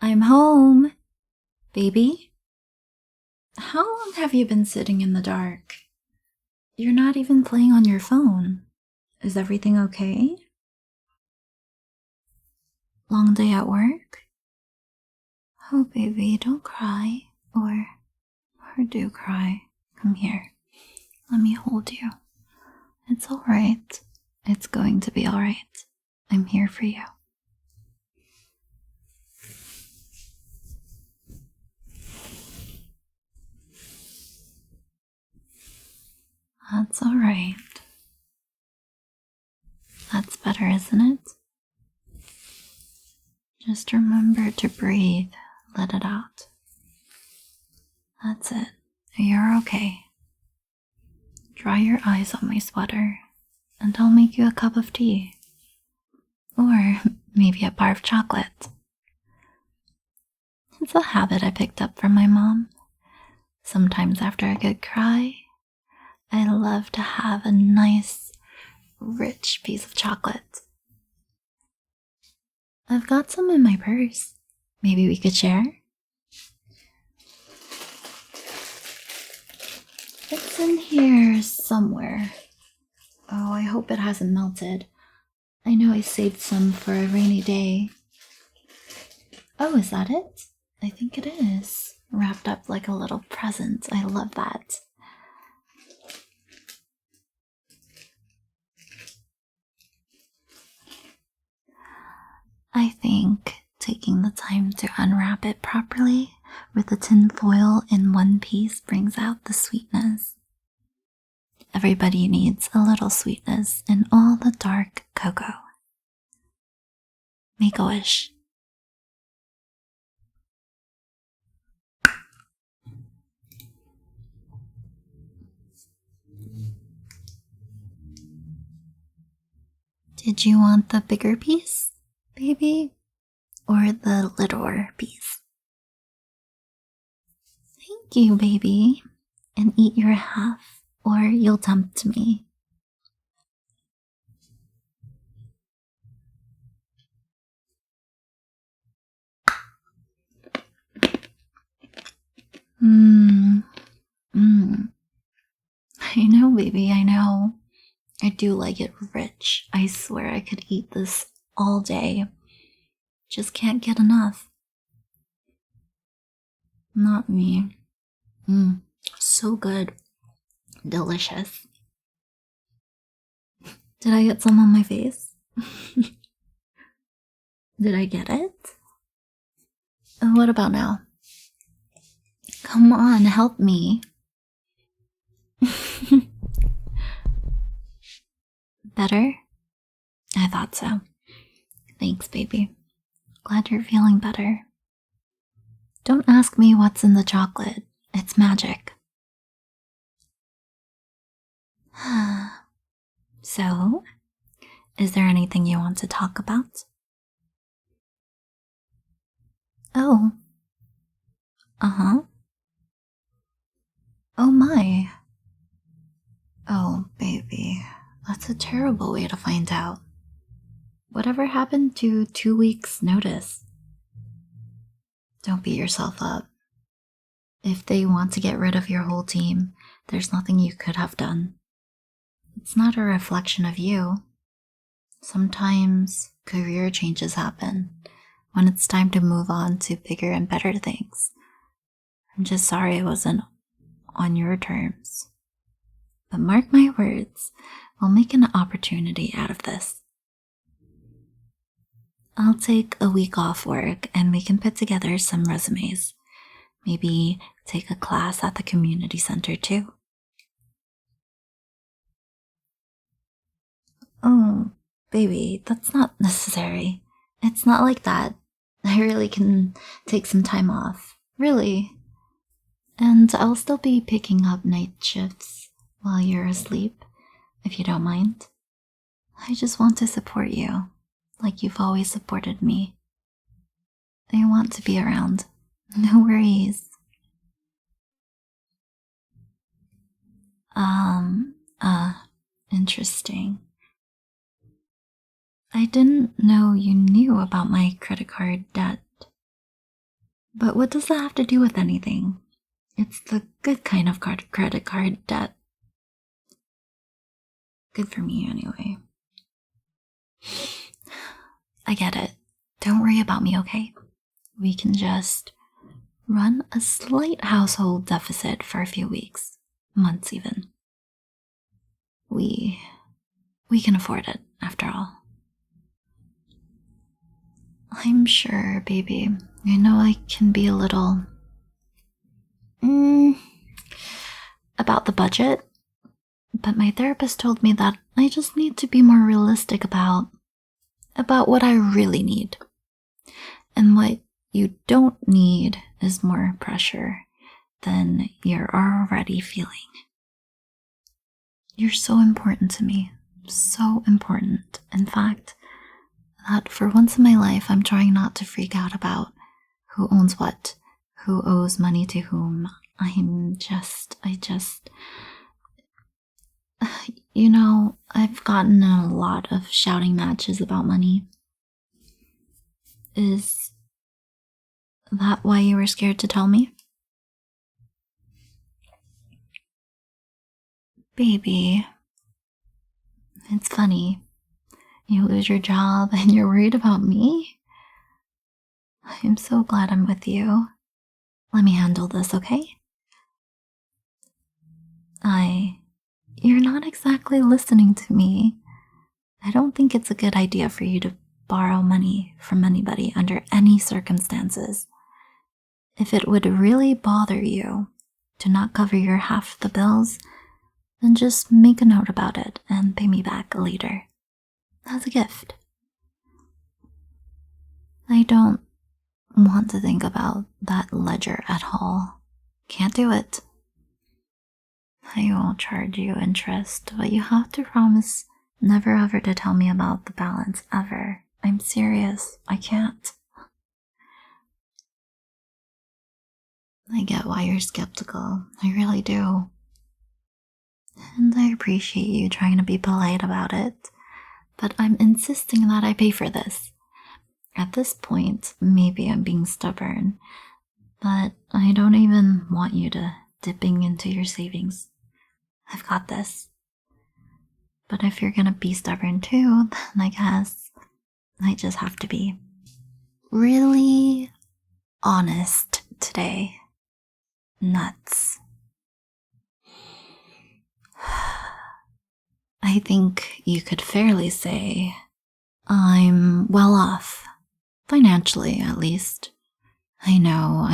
I'm home. Baby? How long have you been sitting in the dark? You're not even playing on your phone. Is everything okay? Long day at work? Oh, baby, don't cry. Or do cry. Come here. Let me hold you. It's alright. It's going to be alright. I'm here for you. That's alright. That's better, isn't it? Just remember to breathe. Let it out. That's it. You're okay. Dry your eyes on my sweater, and I'll make you a cup of tea. Or maybe a bar of chocolate. It's a habit I picked up from my mom. Sometimes after a good cry, I love to have a nice, rich piece of chocolate. I've got some in my purse. Maybe we could share? It's in here somewhere. Oh, I hope it hasn't melted. I know I saved some for a rainy day. Oh, is that it? I think it is. Wrapped up like a little present. I love that. I think taking the time to unwrap it properly with the tin foil in one piece brings out the sweetness. Everybody needs a little sweetness in all the dark cocoa. Make a wish. Did you want the bigger piece, baby? Or the littler piece? Thank you, baby. And eat your half, or you'll tempt me. I know, baby, I know. I do like it rich. I swear I could eat this all day. Just can't get enough. Not me. So good. Delicious. Did I get some on my face? Did I get it? What about now? Come on, help me. Better? I thought so. Thanks, baby. Glad you're feeling better. Don't ask me what's in the chocolate. It's magic. So, is there anything you want to talk about? Oh. Uh-huh. Oh my. Oh, baby. That's a terrible way to find out. Whatever happened to 2 weeks' notice? Don't beat yourself up. If they want to get rid of your whole team, there's nothing you could have done. It's not a reflection of you. Sometimes career changes happen when it's time to move on to bigger and better things. I'm just sorry it wasn't on your terms. But mark my words, we'll make an opportunity out of this. I'll take a week off work and we can put together some resumes. Maybe take a class at the community center too. Oh, baby, that's not necessary. It's not like that. I really can take some time off. Really. And I'll still be picking up night shifts while you're asleep, if you don't mind. I just want to support you, like you've always supported me. I want to be around. No worries. Interesting. I didn't know you knew about my credit card debt. But what does that have to do with anything? It's the good kind of credit card debt. Good for me, anyway. I get it. Don't worry about me, okay? We can just run a slight household deficit for a few weeks, months even. We can afford it, after all. I'm sure, baby. I know I can be a little... about the budget, but my therapist told me that I just need to be more realistic about what I really need. And what you don't need is more pressure than you're already feeling. You're so important to me. So important. In fact, that for once in my life, I'm trying not to freak out about who owns what, who owes money to whom. You know, I've gotten in a lot of shouting matches about money. Is that why you were scared to tell me? Baby, it's funny. You lose your job and you're worried about me? I'm so glad I'm with you. Let me handle this, okay? You're not exactly listening to me. I don't think it's a good idea for you to borrow money from anybody under any circumstances. If it would really bother you to not cover your half of the bills, then just make a note about it and pay me back later. As a gift. I don't want to think about that ledger at all. Can't do it. I won't charge you interest, but you have to promise never ever to tell me about the balance ever. I'm serious. I can't. I get why you're skeptical. I really do. And I appreciate you trying to be polite about it, but I'm insisting that I pay for this. At this point, maybe I'm being stubborn, but I don't even want you to dipping into your savings. I've got this. But if you're gonna be stubborn too, then I guess I just have to be really honest today. Nuts. I think you could fairly say I'm well off, financially at least. I know,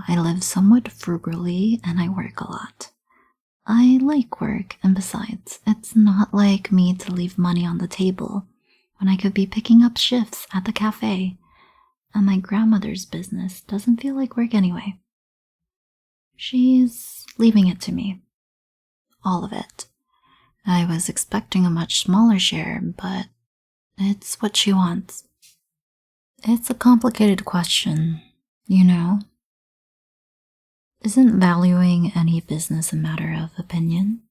I live somewhat frugally and I work a lot. I like work, and besides, it's not like me to leave money on the table when I could be picking up shifts at the cafe, and my grandmother's business doesn't feel like work anyway. She's leaving it to me. All of it. I was expecting a much smaller share, but it's what she wants. It's a complicated question, you know? Isn't valuing any business a matter of opinion?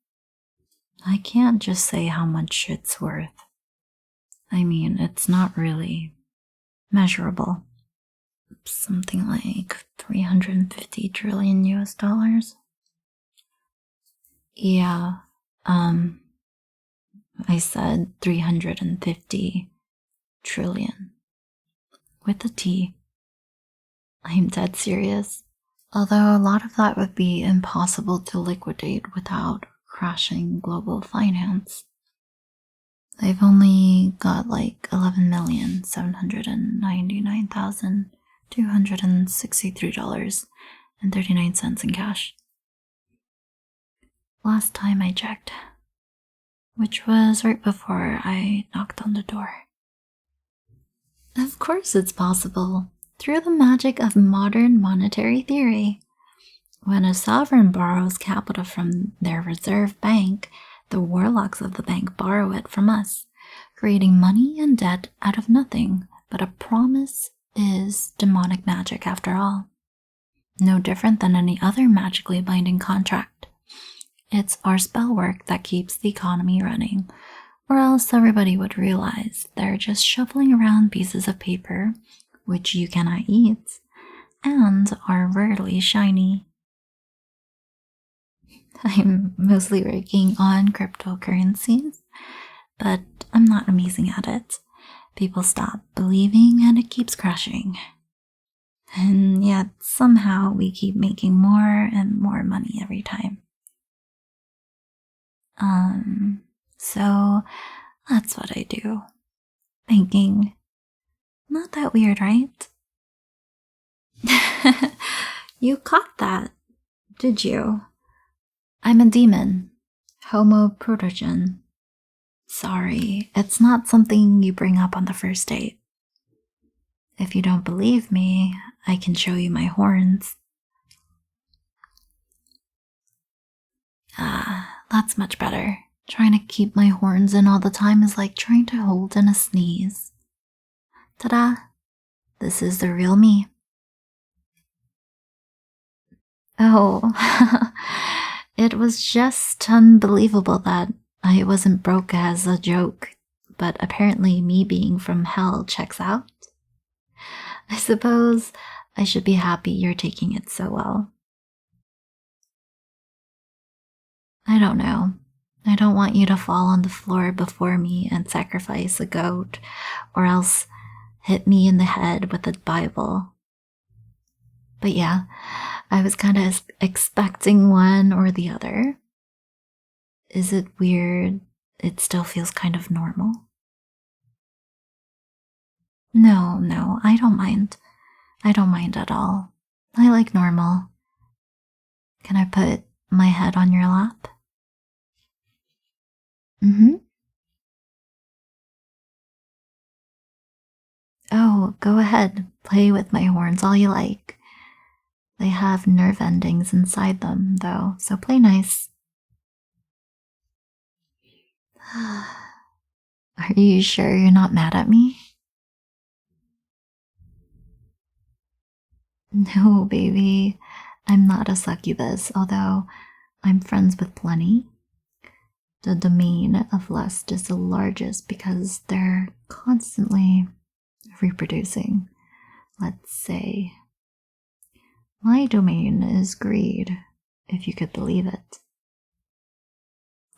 I can't just say how much it's worth. I mean, it's not really measurable. Something like 350 trillion US dollars. Yeah, I said 350 trillion. With a T. I'm dead serious. Although a lot of that would be impossible to liquidate without crashing global finance. I've only got like 11,799,263.39 in cash. Last time I checked, which was right before I knocked on the door. Of course it's possible. Through the magic of modern monetary theory. When a sovereign borrows capital from their reserve bank, the warlocks of the bank borrow it from us, creating money and debt out of nothing, but a promise is demonic magic after all. No different than any other magically binding contract. It's our spell work that keeps the economy running, or else everybody would realize they're just shuffling around pieces of paper which you cannot eat, and are rarely shiny. I'm mostly working on cryptocurrencies, but I'm not amazing at it. People stop believing and it keeps crashing. And yet somehow we keep making more and more money every time. So that's what I do. Banking. Not that weird, right? You caught that, did you? I'm a demon. 𝗏𝗏𝗶𝗶𝗀𝘀. Sorry, it's not something you bring up on the first date. If you don't believe me, I can show you my horns. That's much better. Trying to keep my horns in all the time is like trying to hold in a sneeze. Ta-da! This is the real me. Oh, it was just unbelievable that I wasn't broke as a joke, but apparently me being from hell checks out. I suppose I should be happy you're taking it so well. I don't know. I don't want you to fall on the floor before me and sacrifice a goat, or else hit me in the head with a Bible. But yeah, I was kind of expecting one or the other. Is it weird? It still feels kind of normal. No, I don't mind. I don't mind at all. I like normal. Can I put my head on your lap? Oh, go ahead. Play with my horns all you like. They have nerve endings inside them, though, so play nice. Are you sure you're not mad at me? No, baby. I'm not a succubus, although I'm friends with plenty. The domain of lust is the largest because they're constantly reproducing, let's say. My domain is greed, if you could believe it.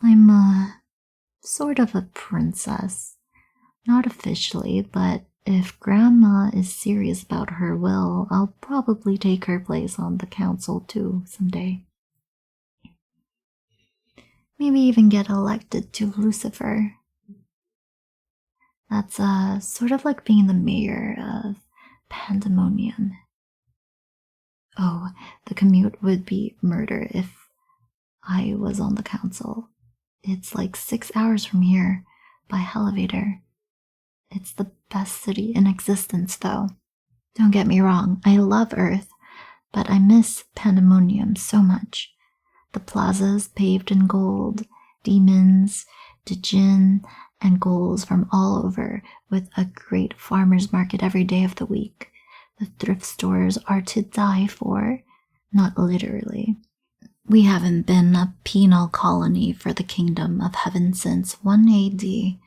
I'm sort of a princess. Not officially, but if Grandma is serious about her will, I'll probably take her place on the council too someday. Maybe even get elected to Lucifer. That's sort of like being the mayor of Pandemonium. Oh, the commute would be murder if I was on the council. It's like 6 hours from here by elevator. It's the best city in existence, though. Don't get me wrong, I love Earth, but I miss Pandemonium so much. The plazas paved in gold, demons, djinn, and ghouls from all over, with a great farmer's market every day of the week. The thrift stores are to die for, not literally. We haven't been a penal colony for the kingdom of heaven since 1 AD.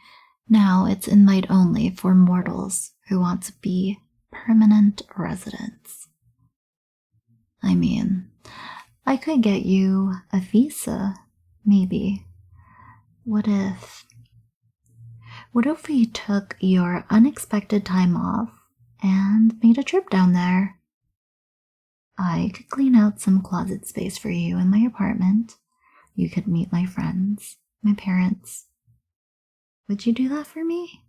Now it's invite only for mortals who want to be permanent residents. I mean, I could get you a visa, maybe. What if we took your unexpected time off and made a trip down there? I could clean out some closet space for you in my apartment. You could meet my friends, my parents. Would you do that for me?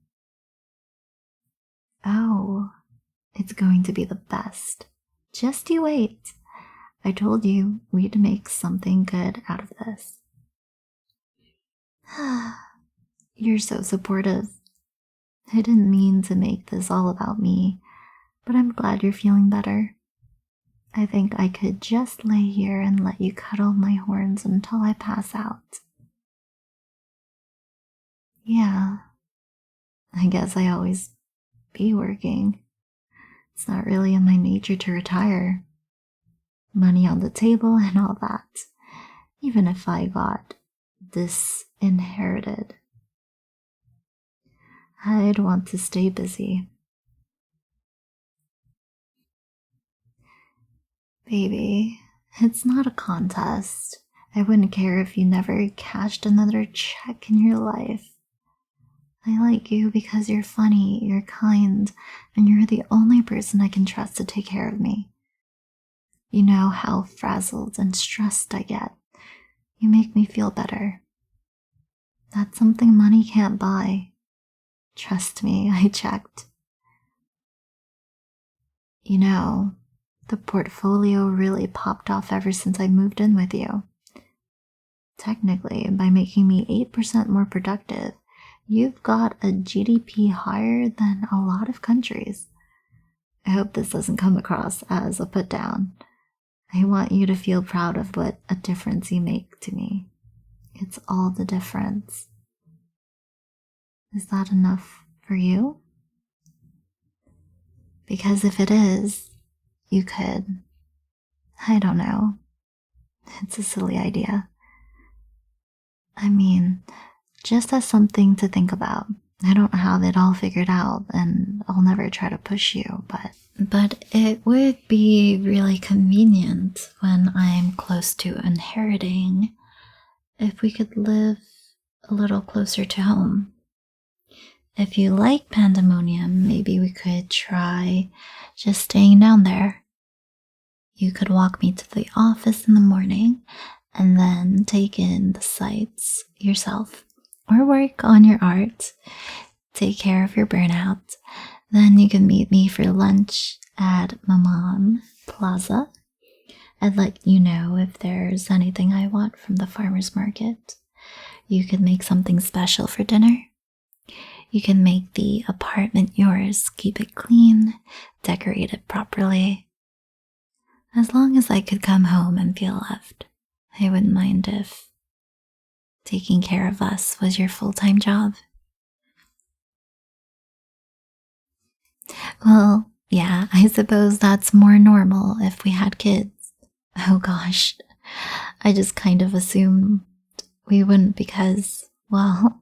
Oh, it's going to be the best. Just you wait. I told you we'd make something good out of this. You're so supportive. I didn't mean to make this all about me, but I'm glad you're feeling better. I think I could just lay here and let you cuddle my horns until I pass out. Yeah, I guess I always be working. It's not really in my nature to retire. Money on the table and all that. Even if I got disinherited, I'd want to stay busy. Baby, it's not a contest. I wouldn't care if you never cashed another check in your life. I like you because you're funny, you're kind, and you're the only person I can trust to take care of me. You know how frazzled and stressed I get. You make me feel better. That's something money can't buy. Trust me, I checked. You know, the portfolio really popped off ever since I moved in with you. Technically, by making me 8% more productive, you've got a GDP higher than a lot of countries. I hope this doesn't come across as a put down. I want you to feel proud of what a difference you make to me. It's all the difference. Is that enough for you? Because if it is, you could, I don't know. It's a silly idea. I mean, just as something to think about. I don't have it all figured out, and I'll never try to push you, but it would be really convenient when I'm close to inheriting if we could live a little closer to home. If you like pandemonium, maybe we could try just staying down there. You could walk me to the office in the morning and then take in the sights yourself, or work on your art, take care of your burnout. Then you can meet me for lunch at Mamam Plaza. I'd let you know if there's anything I want from the farmer's market. You could make something special for dinner. You can make the apartment yours, keep it clean, decorate it properly. As long as I could come home and feel loved, I wouldn't mind if taking care of us was your full-time job. Well, yeah, I suppose that's more normal if we had kids. Oh gosh, I just kind of assumed we wouldn't because, well,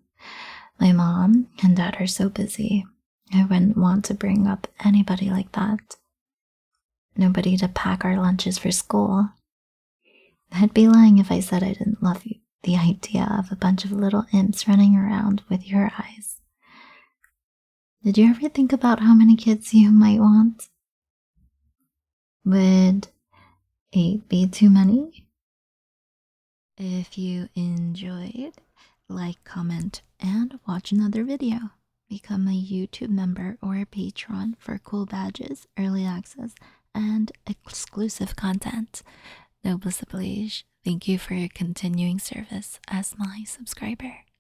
my mom and dad are so busy. I wouldn't want to bring up anybody like that. Nobody to pack our lunches for school. I'd be lying if I said I didn't love you. The idea of a bunch of little imps running around with your eyes. Did you ever think about how many kids you might want? Would 8 be too many? If you enjoyed, like, comment, and watch another video. Become a YouTube member or a patron for cool badges, early access, and exclusive content. 𝗚liche, thank you for your continuing service as my subscriber.